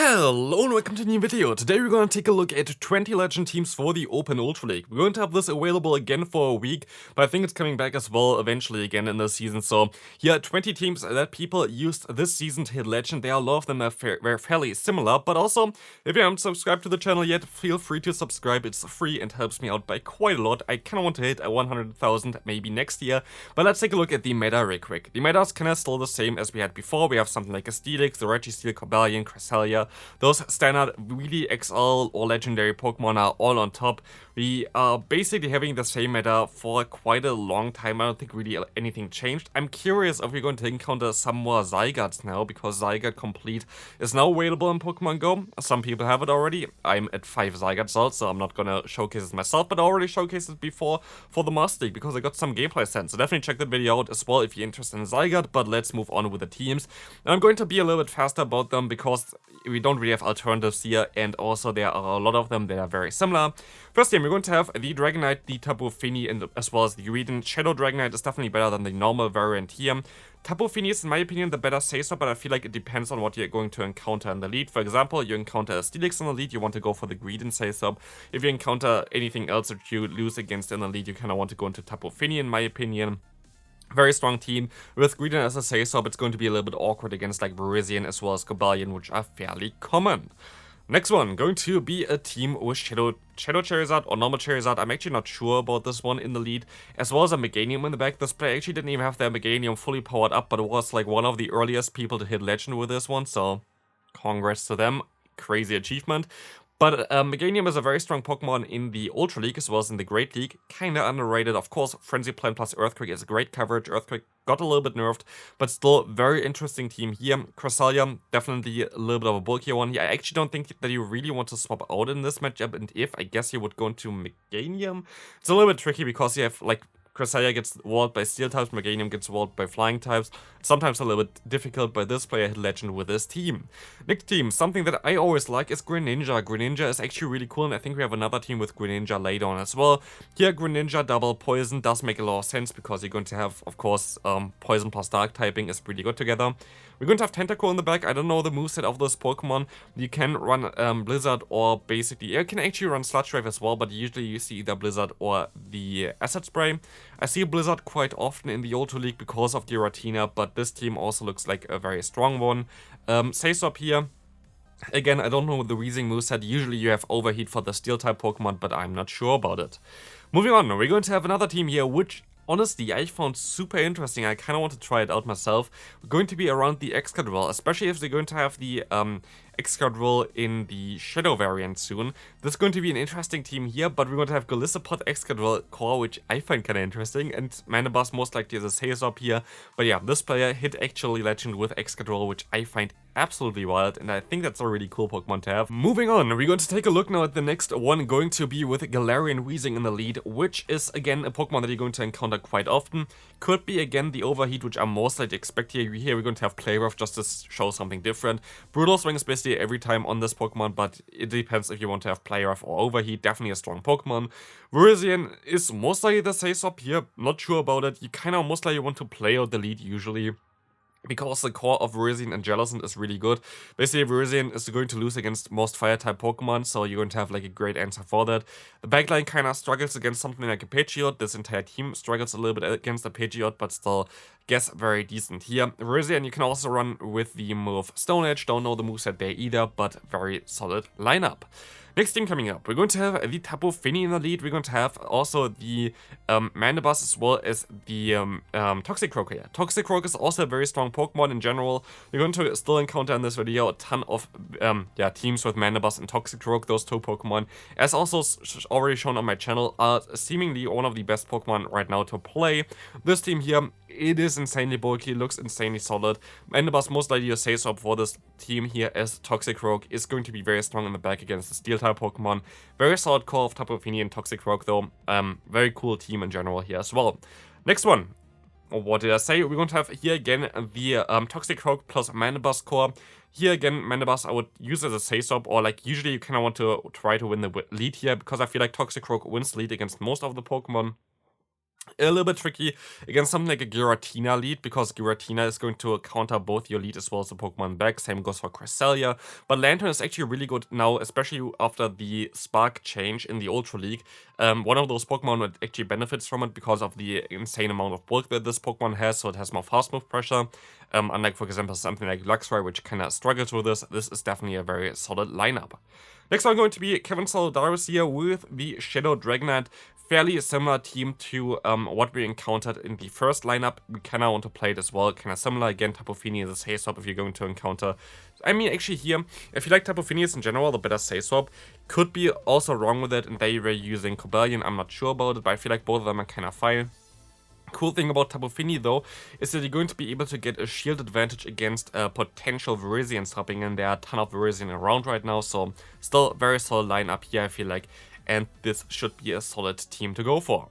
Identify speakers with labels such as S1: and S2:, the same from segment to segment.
S1: Hello and welcome to a new video. Today we're going to take a look at 20 legend teams for the Open Ultra League. We're going to have this available again for a week, but I think it's coming back as well eventually again in the season. So here are 20 teams that people used this season to hit legend. There are a lot of them that are fairly similar, but also if you haven't subscribed to the channel yet, feel free to subscribe. It's free and helps me out by quite a lot. I kind of want to hit a 100,000 maybe next year, but let's take a look at the meta real quick. The meta is kind of still the same as we had before. We have something like a Steelix, the Registeel, Cobalion, Cresselia. Those standard really XL or legendary Pokemon are all on top. We are basically having the same meta for quite a long time. I don't think really anything changed. I'm curious if we're going to encounter some more Zygardes now, because Zygarde Complete is now available in Pokemon Go. Some people have it already. I'm at 5 Zygardes out, so I'm not gonna showcase it myself, but I already showcased it before for the Master League because I got some gameplay sense. So definitely check that video out as well if you're interested in Zygarde, but let's move on with the teams. And I'm going to be a little bit faster about them because we don't really have alternatives here, and also there are a lot of them that are very similar. First team, we're going to have the Dragonite, the Tapu Fini, and as well as the Uridine. Shadow Dragonite is definitely better than the normal variant here. Tapu Fini is, in my opinion, the better Sacer, but I feel like it depends on what you're going to encounter in the lead. For example, you encounter a Steelix in the lead, you want to go for the Greedent Sacer. If you encounter anything else that you lose against in the lead, you kind of want to go into Tapu Fini, in my opinion. Very strong team. With Greedent as a Sacer, it's going to be a little bit awkward against like Virizion as well as Cobalion, which are fairly common. Next one, going to be a team with Shadow Charizard or normal Charizard. I'm actually not sure about this one in the lead, as well as a Meganium in the back. This player actually didn't even have their Meganium fully powered up, but it was like one of the earliest people to hit Legend with this one, so congrats to them. Crazy achievement. But Meganium is a very strong Pokemon in the Ultra League as well as in the Great League. Kinda underrated. Of course, Frenzy Plant plus Earthquake is great coverage. Earthquake got a little bit nerfed, but still very interesting team here. Cresselia, definitely a little bit of a bulkier one here. I actually don't think that you really want to swap out in this matchup, and if, I guess you would go into Meganium. It's a little bit tricky because you have like Cresselia gets walled by Steel types, Meganium gets walled by Flying types. Sometimes a little bit difficult, but this player hit Legend with this team. Next team, something that I always like is Greninja. Greninja is actually really cool, and I think we have another team with Greninja later on as well. Here, Greninja double Poison does make a lot of sense because you're going to have, of course, Poison plus Dark typing is pretty good together. We're going to have Tentacool in the back. I don't know the moveset of this Pokemon. You can run Blizzard or basically, you can actually run Sludge Wave as well, but usually you see either Blizzard or the Acid Spray. I see Blizzard quite often in the Ultra League because of the Giratina, but this team also looks like a very strong one. Sacer here. Again, I don't know the Weezing moveset. Usually you have Overheat for the Steel-type Pokemon, but I'm not sure about it. Moving on, we're going to have another team here, which honestly I found super interesting. I kind of want to try it out myself. We're going to be around the Excadrill, especially if they're going to have the Excadrill in the Shadow variant soon. This is going to be an interesting team here, but we're going to have Golisopod Excadrill core, which I find kind of interesting, and Manabus most likely as a Sacer here. But yeah, this player hit actually Legend with Excadrill, which I find absolutely wild, and I think that's a really cool Pokemon to have. Moving on, we're going to take a look now at the next one, going to be with Galarian Weezing in the lead, which is again a Pokemon that you're going to encounter quite often. Could be again the Overheat, which I most likely expect here. Here we're going to have Play Rough just to show something different. Brutal Swing is basically every time on this Pokemon, but it depends if you want to have Play Rough or Overheat. Definitely a strong Pokemon. Virizion is most likely the Sacer here. Not sure about it. You kind of most likely want to play out the lead usually, because the core of Virizion and Jellicent is really good. Basically, Virizion is going to lose against most Fire-type Pokemon, so you're going to have like a great answer for that. The backline kind of struggles against something like a Pidgeot. This entire team struggles a little bit against a Pidgeot, but still, guess very decent here. Virizion you can also run with the move Stone Edge. Don't know the moveset there either, but very solid lineup. Next team coming up, we're going to have the Tapu Fini in the lead. We're going to have also the Manabus as well as the Toxicroak here. Toxicroak is also a very strong Pokemon in general. You're going to still encounter in this video a ton of teams with Manabus and Toxicroak. Those two Pokemon, as also already shown on my channel, are seemingly one of the best Pokemon right now to play. This team here, it is insanely bulky, looks insanely solid. Manabus most likely your Sacer for this team here, as Toxicroak is going to be very strong in the back against the Steel-type Pokemon. Very solid core of Tapu Fini and Toxicroak though. Very cool team in general here as well. Next one. What did I say? We're going to have here again the Toxicroak plus Manabus core. Here again, Manabus I would use as a Sacer, or like usually you kind of want to try to win the lead here, because I feel like Toxicroak wins lead against most of the Pokemon. A little bit tricky against something like a Giratina lead, because Giratina is going to counter both your lead as well as the Pokemon back. Same goes for Cresselia. But Lantern is actually really good now, especially after the Spark change in the Ultra League. One of those Pokemon that actually benefits from it because of the insane amount of bulk that this Pokemon has, so it has more fast move pressure. Unlike, for example, something like Luxray, which kind of struggles with this is definitely a very solid lineup. Next one going to be KevinSaludares here with the Shadow Dragonite. Fairly similar team to what we encountered in the first lineup. We kind of want to play it as well. Kind of similar. Again, Tapu Fini is a Say Swap if you're going to encounter. I mean, actually here, if you like Tapu Finis in general, the better Say Swap. Could be also wrong with it, and they were using Cobalion. I'm not sure about it, but I feel like both of them are kind of fine. Cool thing about Tapu Fini though is that you're going to be able to get a shield advantage against potential Virizions hopping in. There are a ton of Virizion around right now, so still very solid lineup here, I feel like, and this should be a solid team to go for.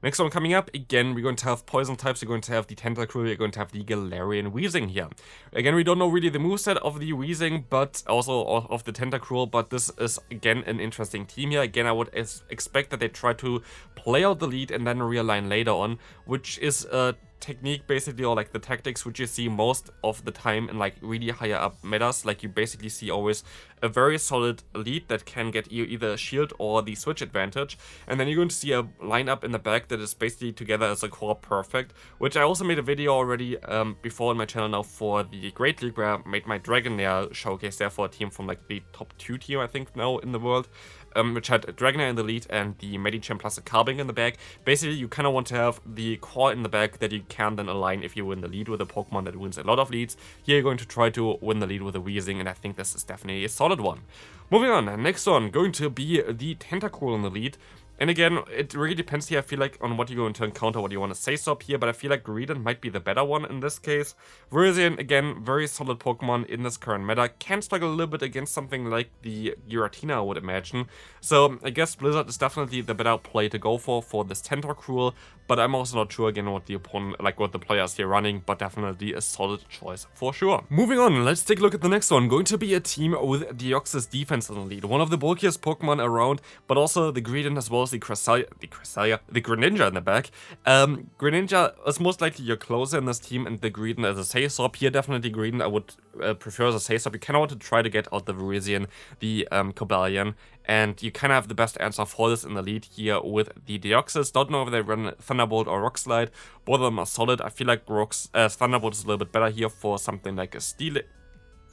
S1: Next one coming up, again, we're going to have poison types, we're going to have the Tentacruel, we're going to have the Galarian Weezing here. Again, we don't know really the moveset of the Weezing, but also of the Tentacruel, but this is, again, an interesting team here. Again, I would expect that they try to play out the lead and then realign later on, which is a technique basically, or like the tactics which you see most of the time in like really higher up metas. Like you basically see always a very solid lead that can get you either a shield or the switch advantage, and then you're going to see a lineup in the back that is basically together as a core perfect, which I also made a video already before on my channel now for the Great League, where I made my Dragonair showcase there for a team from like the top 2 tier I think now in the world. Which had Dragonair in the lead and the Medicham plus a Carbink in the back. Basically, you kind of want to have the core in the back that you can then align if you win the lead with a Pokemon that wins a lot of leads. Here you're going to try to win the lead with a Weezing, and I think this is definitely a solid one. Moving on, next one, going to be the Tentacruel in the lead. And again, it really depends here, I feel like, on what you're going to encounter, what you want to Say Swap here, but I feel like Greedent might be the better one in this case. Virizion, again, very solid Pokemon in this current meta. Can struggle a little bit against something like the Giratina, I would imagine. So I guess Blizzard is definitely the better play to go for this Tentacruel, but I'm also not sure again what the opponent, like what the players here running, but definitely a solid choice for sure. Moving on, let's take a look at the next one. Going to be a team with Deoxys defense in the lead. One of the bulkiest Pokemon around, but also the Greedent as well as the Greninja in the back. Greninja is most likely your closer in this team, and the Greedent as a Say Swap. Here definitely Greedent I would prefer as a Say Swap. You kind of want to try to get out the Virizion, the Cobalion, and you kind of have the best answer for this in the lead here with the Deoxys. Don't know if they run Thunderbolt or Rock Slide. Both of them are solid. I feel like Thunderbolt is a little bit better here for something like a Steel.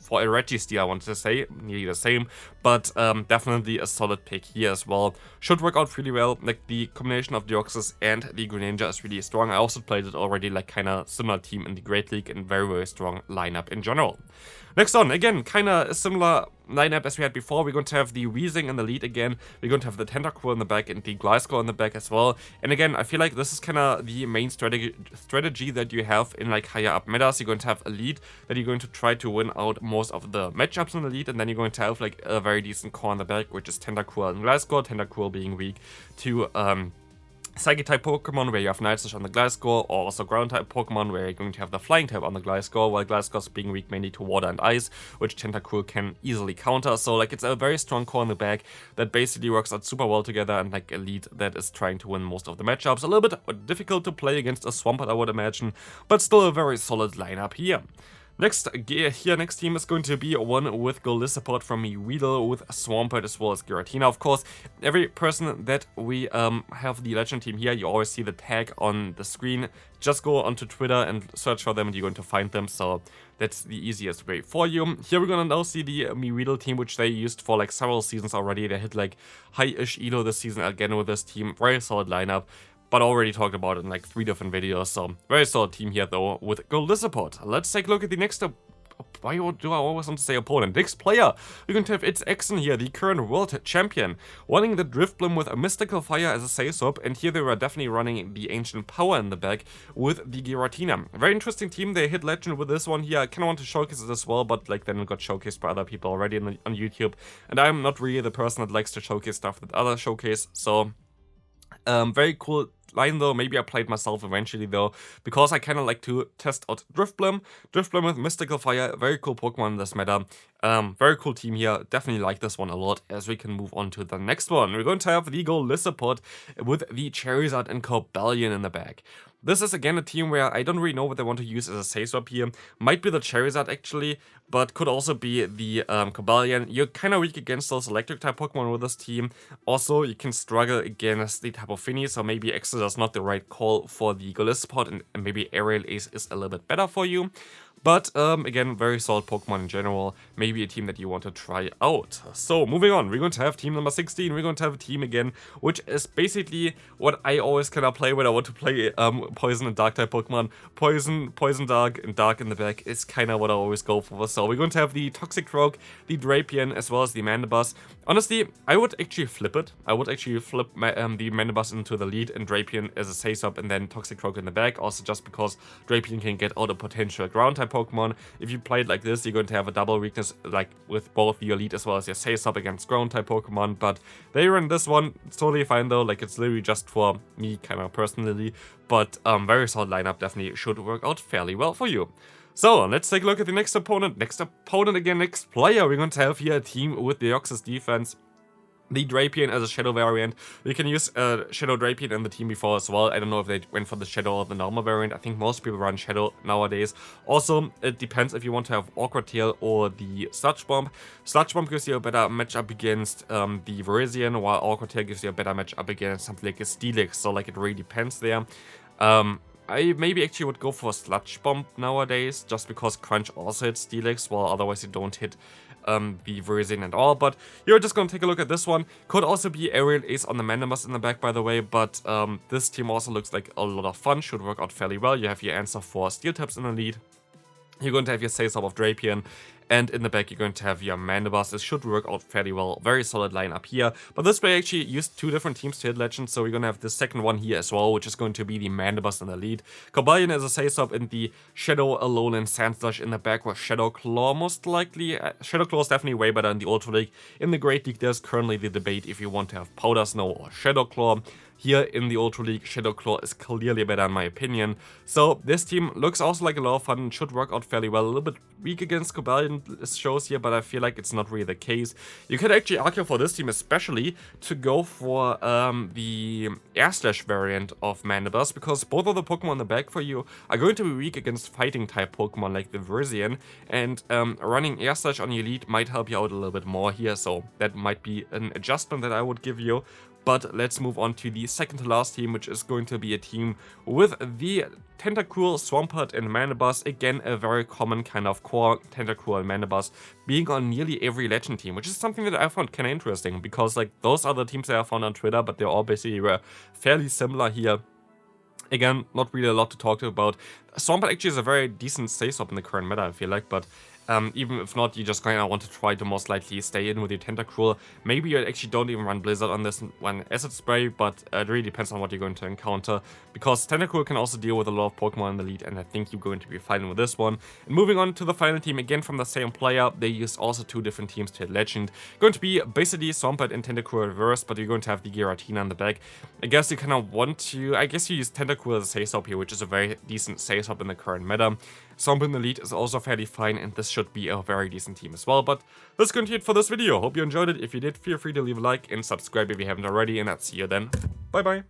S1: For a Registeel, I wanted to say, nearly the same, but definitely a solid pick here as well. Should work out really well. Like the combination of Deoxys and the Greninja is really strong. I also played it already, like kind of similar team in the Great League, and very, very strong lineup in general. Next on, again, kind of a similar lineup as we had before. We're going to have the Weezing in the lead again. We're going to have the Tentacruel in the back and the Gliscor in the back as well. And again, I feel like this is kind of the main strategy that you have in like higher up metas. You're going to have a lead that you're going to try to win out most of the matchups in the lead, and then you're going to have like a very decent core in the back, which is Tentacruel and Gliscor. Tentacruel being weak to Psychic-type Pokemon, where you have Night Slash on the Gliscor, or also Ground-type Pokemon, where you're going to have the Flying-type on the Gliscor, while Gliscor's being weak mainly to Water and Ice, which Tentacruel can easily counter. So, like, it's a very strong core in the back that basically works out super well together, and, like, a lead that is trying to win most of the matchups. A little bit difficult to play against a Swampert, I would imagine, but still a very solid lineup here. Next team is going to be one with Gold support from MEweedle, with Swampert as well as Giratina. Of course, every person that we have the Legend team here, you always see the tag on the screen. Just go onto Twitter and search for them and you're going to find them, so that's the easiest way for you. Here we're gonna now see the MEweedle team, which they used for like several seasons already. They hit like high-ish elo this season again with this team. Very solid lineup, but already talked about it in like 3 different videos, so very solid team here though with Gold support. Let's take a look at the next why do I always want to say opponent? Next player, we're going to have ItsAXN here, the current world champion, running the Drifblim with a Mystical Fire as a Say Swap, and here they were definitely running the Ancient Power in the back with the Giratina. Very interesting team. They hit Legend with this one here. I kind of want to showcase it as well, but like then it got showcased by other people already on YouTube, and I'm not really the person that likes to showcase stuff that others showcase, so very cool line though. Maybe I played myself eventually though, because I kind of like to test out Drifblim with Mystical Fire, very cool Pokemon in this meta. Very cool team here. Definitely like this one a lot. As we can move on to the next one, we're going to have the Gold support with the Charizard and Cobalion in the back. This is again a team where I don't really know what they want to use as a safe swap here. Might be the Charizard actually, but could also be the Cobalion. You're kind of weak against those electric type Pokemon with this team. Also, you can struggle against the type of Finny, so maybe Exeter is not the right call for the Gold support, and maybe Aerial Ace is a little bit better for you. But again, very solid Pokemon in general. Maybe a team that you want to try out. So moving on, we're going to have team number 16. We're going to have a team again, which is basically what I always kind of play when I want to play Poison and Dark type Pokemon. Poison, Poison Dark, and Dark in the back is kind of what I always go for. So we're going to have the Toxicroak, the Drapion, as well as the Mandibuzz. Honestly, I would actually flip it. I would actually flip the Mandibuzz into the lead and Drapion as a safe swap, and then Toxicroak in the back. Also just because Drapion can get out a potential ground type Pokemon. If you play it like this, you're going to have a double weakness, like with both your lead as well as your safe swap against ground type Pokemon. But they run this one, it's totally fine though. Like, it's literally just for me kind of personally. But very solid lineup, definitely should work out fairly well for you. So let's take a look at the next opponent. Next player. We're going to have here a team with the Deoxys defense. The Drapion as a Shadow variant. We can use Shadow Drapion in the team before as well. I don't know if they went for the Shadow or the normal variant. I think most people run Shadow nowadays. Also, it depends if you want to have Awkward Tail or the Sludge Bomb. Sludge Bomb gives you a better matchup against the Virizion, while Awkward Tail gives you a better matchup against something like a Steelix. So like, it really depends there. I maybe actually would go for Sludge Bomb nowadays, just because Crunch also hits Steelix, while otherwise you don't hit the Virizion at all. But you're just gonna take a look at this one. Could also be Aerial Ace on the Mandibuzz in the back, by the way, but this team also looks like a lot of fun. Should work out fairly well. You have your answer for Steel types in the lead. You're going to have your safe swap of Drapion, and in the back you're going to have your Mandibuzz. This should work out fairly well. Very solid lineup here. But this way I actually used two different teams to hit Legends, so we're going to have the second one here as well, which is going to be the Mandibuzz in the lead. Cobalion as a safe swap in the Shadow, Alolan, Sandslash in the back with Shadow Claw most likely. Shadow Claw is definitely way better in the Ultra League. In the Great League there's currently the debate if you want to have Powder Snow or Shadow Claw. Here in the Ultra League, Shadow Claw is clearly better in my opinion. So this team looks also like a lot of fun and should work out fairly well. A little bit weak against Cobalion shows here, but I feel like it's not really the case. You could actually argue for this team especially to go for the Air Slash variant of Mandibuzz, because both of the Pokemon in the back for you are going to be weak against fighting type Pokemon like the Virizion, and running Air Slash on your lead might help you out a little bit more here, so that might be an adjustment that I would give you. But let's move on to the second to last team, which is going to be a team with the Tentacruel, Swampert, and Mandibuzz. Again, a very common kind of core, Tentacruel and Mandibuzz, being on nearly every Legend team, which is something that I found kind of interesting, because like those other teams that I found on Twitter, but they're all basically fairly similar here. Again, not really a lot to talk about. Swampert actually is a very decent safe swap in the current meta, I feel like, but even if not, you just kind of want to try to most likely stay in with your Tentacruel. Maybe you actually don't even run Blizzard on this one Acid Spray, but it really depends on what you're going to encounter, because Tentacruel can also deal with a lot of Pokemon in the lead, and I think you're going to be fine with this one. And moving on to the final team, again from the same player, they used also two different teams to hit Legend. Going to be basically Swampert and Tentacruel reversed, but you're going to have the Giratina in the back. I guess you kind of want to, I guess you use Tentacruel as a safe swap here, which is a very decent safe swap in the current meta. Swampert in the lead is also fairly fine, and this should be a very decent team as well. But that's going to be it for this video. Hope you enjoyed it. If you did, feel free to leave a like and subscribe if you haven't already, and I'll see you then. Bye bye.